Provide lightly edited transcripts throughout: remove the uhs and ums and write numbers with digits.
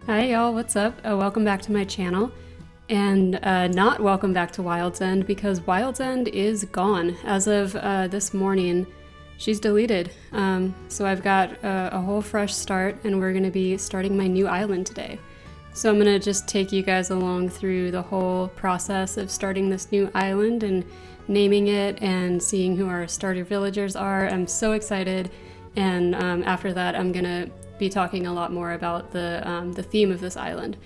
Hi y'all, what's up? Welcome back to my channel. And not welcome back to Wild's End because Wild's End is gone. As of this morning, she's deleted. So I've got a whole fresh start and we're going to be starting my new island today. So I'm going to just take you guys along through the whole process of starting this new island and naming it and seeing who our starter villagers are. I'm so excited. And after that, I'm going to be talking a lot more about the theme of this island.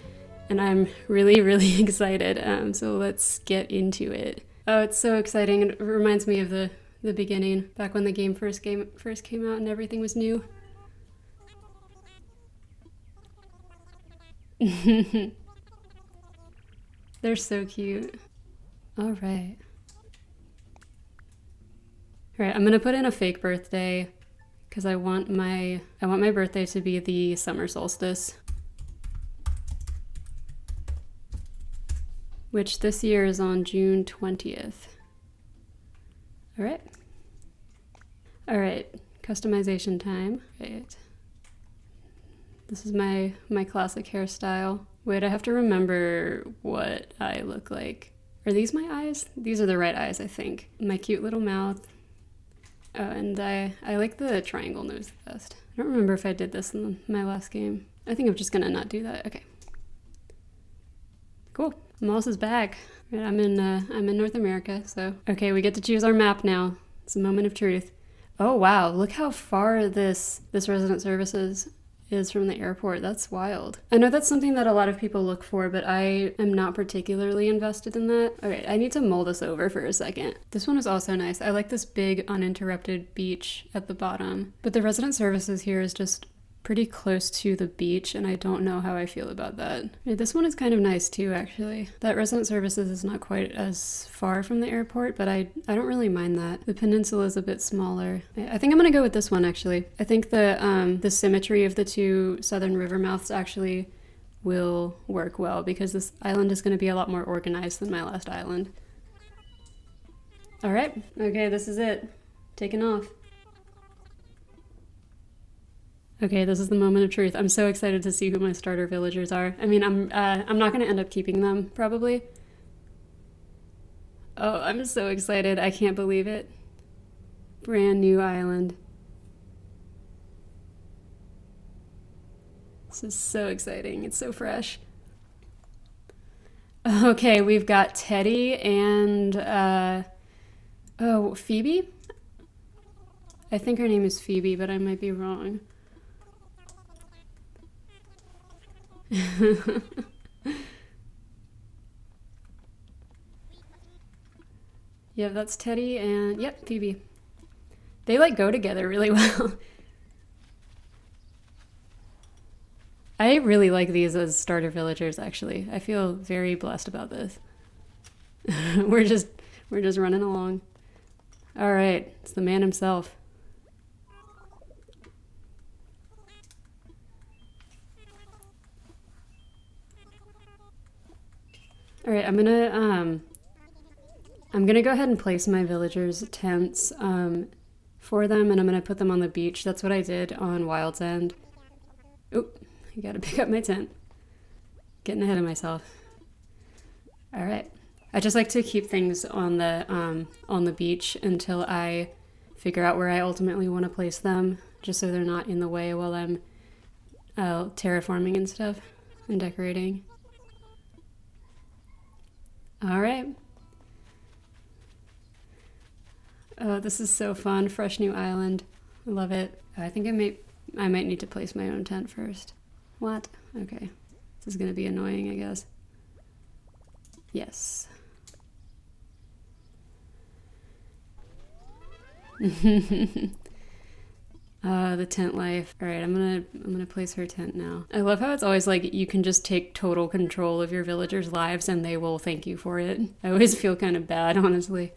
And I'm really, really excited. So let's get into it. Oh, it's so exciting. It reminds me of the beginning, back when the game first came out and everything was new. They're so cute. All right. All right, I'm gonna put in a fake birthday because I want my birthday to be the summer solstice, which this year is on June 20th. All right. All right, customization time. Right. This is my classic hairstyle. Wait, I have to remember what I look like. Are these my eyes? These are the right eyes, I think. My cute little mouth. Oh, and I like the triangle nose the best. I don't remember if I did this in my last game. I think I'm just gonna not do that. Okay. Cool. Moss is back. Right, I'm in North America, so okay, we get to choose our map now. It's a moment of truth. Oh wow, look how far this resident services is from the airport. That's wild. I know that's something that a lot of people look for, but I am not particularly invested in that. All right, I need to mull this over for a second. This one is also nice. I like this big uninterrupted beach at the bottom, but the resident services here is just pretty close to the beach, and I don't know how I feel about that. Yeah, this one is kind of nice too, actually. That resident services is not quite as far from the airport, but I don't really mind that. The peninsula is a bit smaller. I think I'm gonna go with this one, actually. I think the symmetry of the two southern river mouths actually will work well because this island is gonna be a lot more organized than my last island. All right, okay, this is it. Taking off. Okay, this is the moment of truth. I'm so excited to see who my starter villagers are. I mean, I'm not going to end up keeping them, probably. Oh, I'm so excited. I can't believe it. Brand new island. This is so exciting. It's so fresh. Okay, we've got Teddy and, oh, Phoebe? I think her name is Phoebe, but I might be wrong. Yeah, that's Teddy and, yep, Phoebe. They like go together really well. I really like these as starter villagers, actually. I feel very blessed about this. we're just running along. All right, it's the man himself. All right, I'm gonna go ahead and place my villagers' tents for them, and I'm gonna put them on the beach. That's what I did on Wild's End. Oop, I gotta pick up my tent. Getting ahead of myself. All right, I just like to keep things on the beach until I figure out where I ultimately want to place them, just so they're not in the way while I'm terraforming and stuff and decorating. All right. Oh, this is so fun. Fresh new island. I love it. I think I might need to place my own tent first. What? Okay. This is gonna be annoying, I guess. Yes. The tent life. All right, I'm gonna place her tent now. I love how it's always like you can just take total control of your villagers' lives and they will thank you for it. I always feel kind of bad, honestly.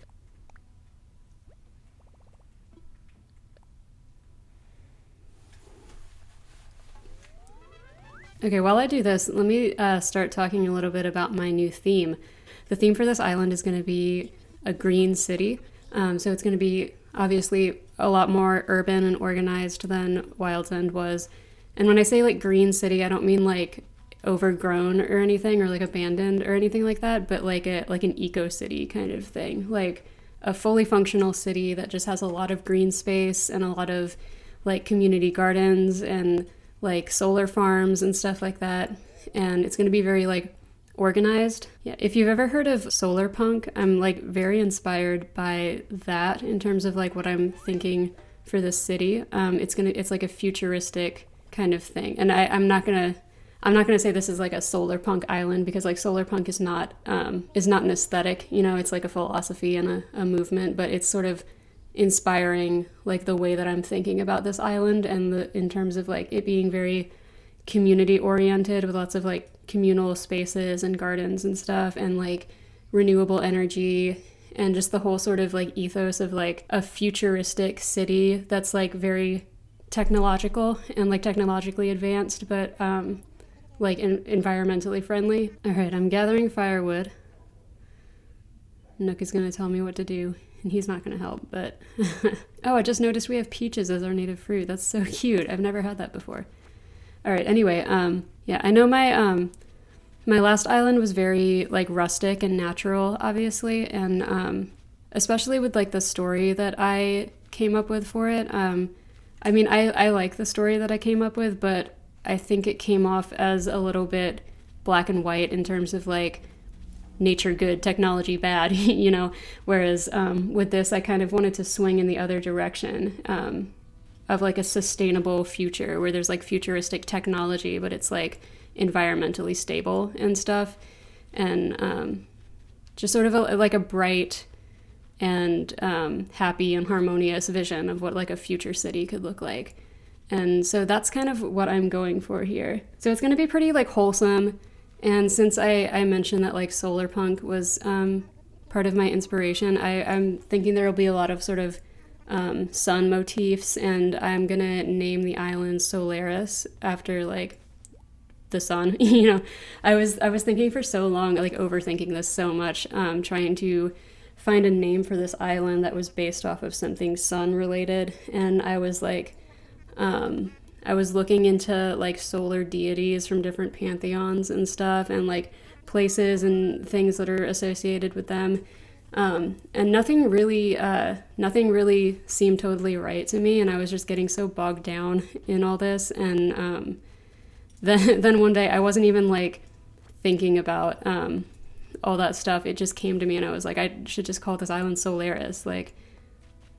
Okay, while I do this, let me start talking a little bit about my new theme. The theme for this island is going to be a green city. So it's going to be obviously a lot more urban and organized than Wild's End was. And when I say like green city, I don't mean like overgrown or anything, or like abandoned or anything like that, but like an eco city kind of thing, like a fully functional city that just has a lot of green space and a lot of like community gardens and like solar farms and stuff like that. And it's going to be very like organized. Yeah, if you've ever heard of solar punk, I'm like very inspired by that in terms of like what I'm thinking for this city. It's like a futuristic kind of thing. And I'm not gonna say this is like a solar punk island, because like solar punk is not an aesthetic, you know, it's like a philosophy and a movement, but it's sort of inspiring like the way that I'm thinking about this island, and in terms of like it being very community oriented with lots of like communal spaces and gardens and stuff, and like renewable energy, and just the whole sort of like ethos of like a futuristic city that's like very technological and like technologically advanced, but like environmentally friendly. All right, I'm gathering firewood. Nook is going to tell me what to do, and he's not going to help, but oh, I just noticed we have peaches as our native fruit. That's so cute. I've never had that before. All right, anyway, yeah, I know my last island was very like rustic and natural, obviously, and especially with like the story that I came up with for it. I mean, I like the story that I came up with, but I think it came off as a little bit black and white in terms of like nature good, technology bad, you know, whereas with this, I kind of wanted to swing in the other direction of like a sustainable future where there's like futuristic technology, but it's like environmentally stable and stuff, and just sort of like a bright and happy and harmonious vision of what like a future city could look like. And so that's kind of what I'm going for here. So it's going to be pretty like wholesome. And since I mentioned that like solar punk was part of my inspiration, I'm thinking there will be a lot of sort of sun motifs, and I'm going to name the island Solaris after like the sun. You know, I was thinking for so long, like overthinking this so much, trying to find a name for this island that was based off of something sun related. And I was like, I was looking into like solar deities from different pantheons and stuff, and like places and things that are associated with them. And nothing really seemed totally right to me. And I was just getting so bogged down in all this. And, then one day I wasn't even like thinking about, all that stuff. It just came to me, and I was like, I should just call this island Solaris, like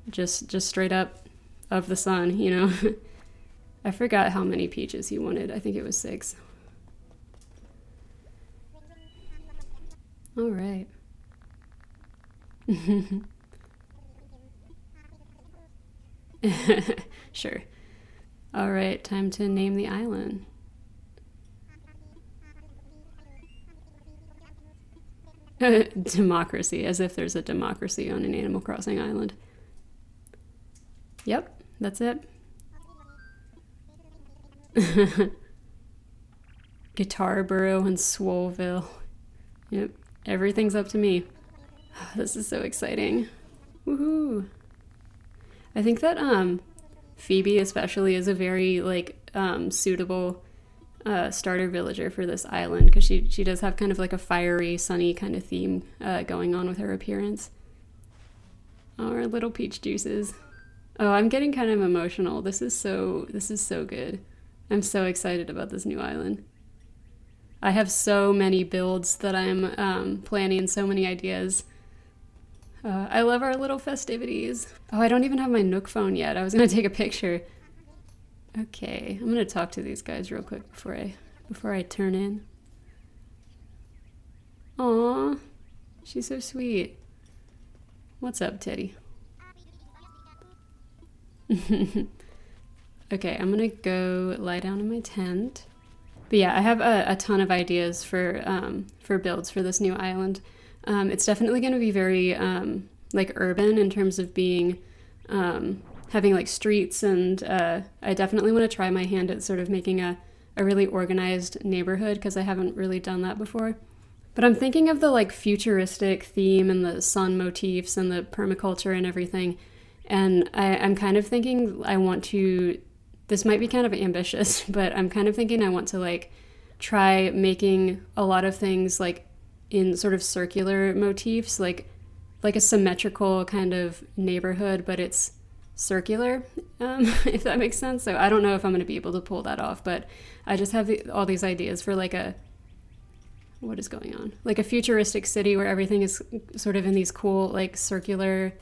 just straight up of the sun, you know. I forgot how many peaches he wanted. I think it was 6. All right. Sure. All right, time to name the island. Democracy, as if there's a democracy on an Animal Crossing island. Yep, that's it. Guitar Burrow and Swoleville. Yep, everything's up to me. This is so exciting. Woohoo! I think that Phoebe especially is a very like suitable starter villager for this island, because she does have kind of like a fiery, sunny kind of theme going on with her appearance. Oh, our little peach juices. Oh, I'm getting kind of emotional. This is so good. I'm so excited about this new island. I have so many builds that I'm planning, so many ideas. I love our little festivities. Oh, I don't even have my Nook phone yet. I was gonna take a picture. Okay, I'm gonna talk to these guys real quick before I turn in. Aw, she's so sweet. What's up, Teddy? Okay, I'm gonna go lie down in my tent. But yeah, I have a ton of ideas for builds for this new island. It's definitely gonna be very like urban in terms of being having like streets, and I definitely want to try my hand at sort of making a really organized neighborhood, because I haven't really done that before. But I'm thinking of the like futuristic theme and the sun motifs and the permaculture and everything. And I'm kind of thinking this might be kind of ambitious, but I'm kind of thinking I want to like try making a lot of things like in sort of circular motifs, like a symmetrical kind of neighborhood, but it's circular, if that makes sense. So I don't know if I'm going to be able to pull that off, but I just have all these ideas for like what is going on? Like a futuristic city where everything is sort of in these cool, like circular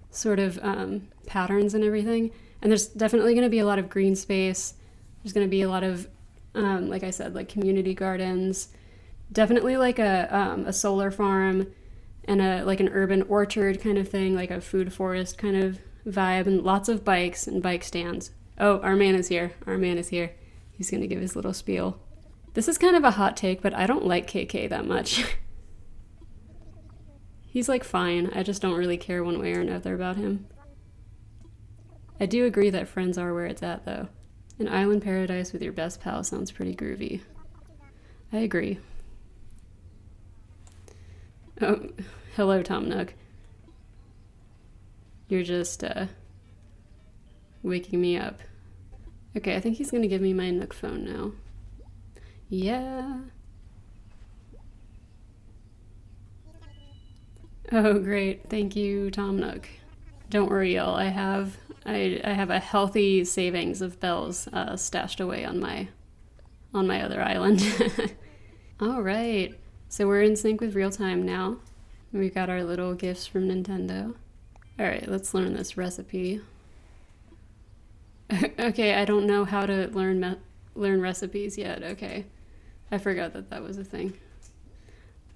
sort of patterns and everything. And there's definitely going to be a lot of green space. There's going to be a lot of, like I said, like community gardens, definitely like a solar farm and like an urban orchard kind of thing, like a food forest kind of vibe, and lots of bikes and bike stands. Oh, our man is here. Our man is here. He's going to give his little spiel. This is kind of a hot take, but I don't like KK that much. He's like fine. I just don't really care one way or another about him. I do agree that friends are where it's at, though. An island paradise with your best pal sounds pretty groovy. I agree. Oh, hello, Tom Nook. You're just, waking me up. Okay, I think he's gonna give me my Nook phone now. Yeah. Oh, great. Thank you, Tom Nook. Don't worry, y'all. I have a healthy savings of bells stashed away on my other island. All right. So we're in sync with real time now. We've got our little gifts from Nintendo. All right, let's learn this recipe. Okay, I don't know how to learn recipes yet. Okay, I forgot that was a thing. I'm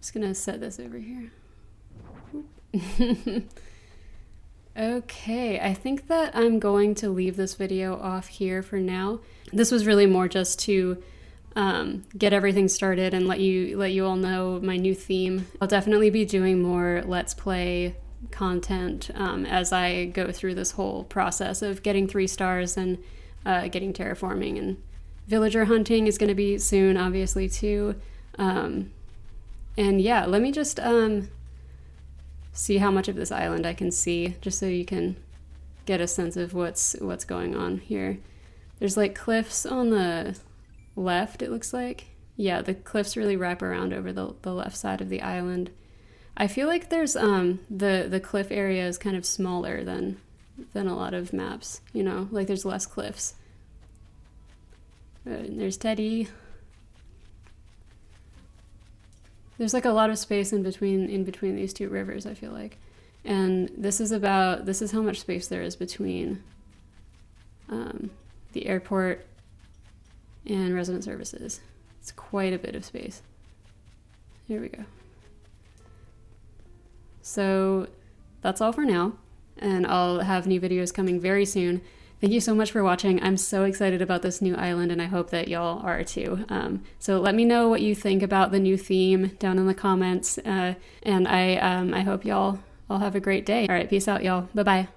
just gonna set this over here. Okay, I think that I'm going to leave this video off here for now. This was really more just to get everything started and let you all know my new theme. I'll definitely be doing more Let's Play content as I go through this whole process of getting 3 stars and getting terraforming, and villager hunting is going to be soon, obviously, too. And yeah, let me just see how much of this island I can see, just so you can get a sense of what's going on here. There's like cliffs on the left, it looks like. Yeah, the cliffs really wrap around over the left side of the island. I feel like there's the cliff area is kind of smaller than a lot of maps, you know, like there's less cliffs. There's Teddy. There's like a lot of space in between these 2 rivers, I feel like. And this is how much space there is between the airport and resident services. It's quite a bit of space. Here we go. So that's all for now, and I'll have new videos coming very soon. Thank you so much for watching. I'm so excited about this new island, and I hope that y'all are too. So let me know what you think about the new theme down in the comments, and I hope y'all all have a great day. All right, peace out, y'all. Bye-bye.